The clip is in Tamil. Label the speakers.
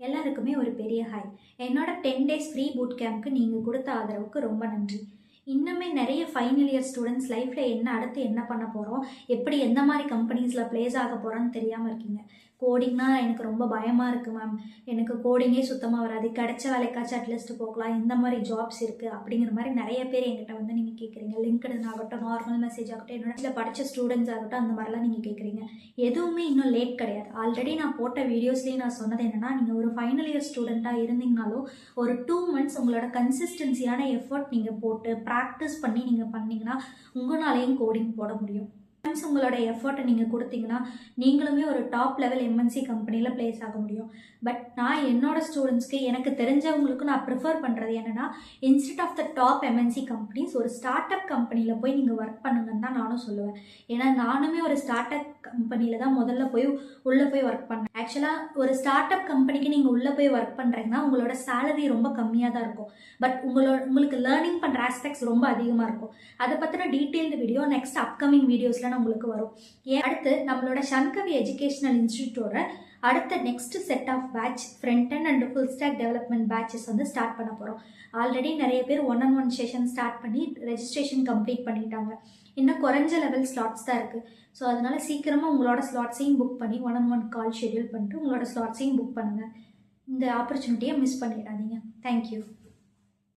Speaker 1: எல்லாருக்குமே ஒரு பெரிய ஹாய். என்னோட 10 டேஸ் ஃப்ரீ பூட் கேம்ப்க்கு நீங்கள் கொடுத்த ஆதரவுக்கு ரொம்ப நன்றி. இன்னுமே நிறைய ஃபைனல் இயர் ஸ்டூடெண்ட்ஸ் லைஃப்பில் அடுத்து என்ன பண்ண போகிறோம், எப்படி எந்த மாதிரி கம்பெனிஸில் ப்ளேஸ் ஆக போகிறோன்னு தெரியாமல் இருக்கீங்க. கோடிங்னா எனக்கு ரொம்ப பயமாக இருக்குது மேம், எனக்கு கோடிங்கே சுத்தமாக வராது, கிடைச்ச வேலைக்காச்சும் அட்லீஸ்ட் போகலாம், இந்த மாதிரி ஜாப்ஸ் இருக்குது அப்படிங்கிற மாதிரி நிறைய பேர் என்கிட்ட வந்து நீங்கள் கேட்குறீங்க. லிங்க்டின் ஆகட்டும், நார்மல் மெசேஜ் ஆகட்டும், என்னோட படித்த ஸ்டூடெண்ட்ஸ் ஆகட்டும், அந்த மாதிரிலாம் நீங்கள் கேட்குறீங்க. எதுவுமே இன்னும் லேட் கிடையாது. ஆல்ரெடி நான் போட்ட வீடியோஸ்லேயே நான் சொன்னது என்னென்னா, நீங்கள் ஒரு ஃபைனல் இயர் ஸ்டூடெண்ட்டாக இருந்தீங்கனாலும் ஒரு 2 months உங்களோட கன்சிஸ்டன்சியான எஃபர்ட் நீங்கள் போட்டு ப்ராக்டிஸ் பண்ணி நீங்கள் பண்ணிங்கன்னா உங்களாலேயும் கோடிங் போட முடியும். ஒன்ஸ் உங்களோட எஃபர்ட்டை நீங்கள் கொடுத்தீங்கன்னா நீங்களுமே ஒரு டாப் லெவல் எம்என்சி கம்பெனியில் ப்ளேஸ் ஆக முடியும். பட் நான் என்னோட ஸ்டூடெண்ட்ஸ்க்கு, எனக்கு தெரிஞ்சவங்களுக்கு நான் ப்ரிஃபர் பண்ணுறது என்னென்னா, instead of the top MNC companies ஒரு ஸ்டார்ட் அப் கம்பெனியில் போய் நீங்கள் ஒர்க் பண்ணுங்கன்னு தான் நானும் சொல்லுவேன். ஏன்னா நானுமே ஒரு ஸ்டார்ட் அப் கம்பெனியில் தான் முதல்ல உள்ளே போய் ஒர்க் பண்ணேன். ஆக்சுவலாக ஒரு ஸ்டார்ட் அப் கம்பெனிக்கு நீங்கள் உள்ளே போய் ஒர்க் பண்ணுறீங்கன்னா உங்களோட சேலரி ரொம்ப கம்மியாக தான் இருக்கும். பட் உங்களுக்கு லேர்னிங் பண்ணுற ஆஸ்பெக்ட்ஸ் ரொம்ப அதிகமாக இருக்கும். அதை பற்றின டீட்டெயில்டு வீடியோ நெக்ஸ்ட் அப்கமிங் வீடியோஸில் உங்களுக்கு வரும். அடுத்து நம்மளோட சன்கவி எஜுகேஷனல் இன்ஸ்டிடியூட்டோட அடுத்த next set of batch front and and full stack development batches வந்து ஸ்டார்ட் பண்ண போகிறோம். ஆல்ரெடி நிறைய பேர் 1-on-1 செஷன் ஸ்டார்ட் பண்ணி ரெஜிஸ்ட்ரேஷன் கம்ப்ளீட் பண்ணிட்டாங்க. இன்னும் குறைஞ்ச லெவல் ஸ்லாட்ஸ் தான் இருக்குது. ஸோ அதனால சீக்கிரமாக உங்களோட ஸ்லாட்ஸையும் புக் பண்ணி 1-on-1 கால் ஷெட்யூல் பண்ணிட்டு உங்களோட ஸ்லாட்ஸையும் புக் பண்ணுங்கள். இந்த ஆப்பர்ச்சுனிட்டியை மிஸ் பண்ணிடாதீங்க. தேங்க்யூ.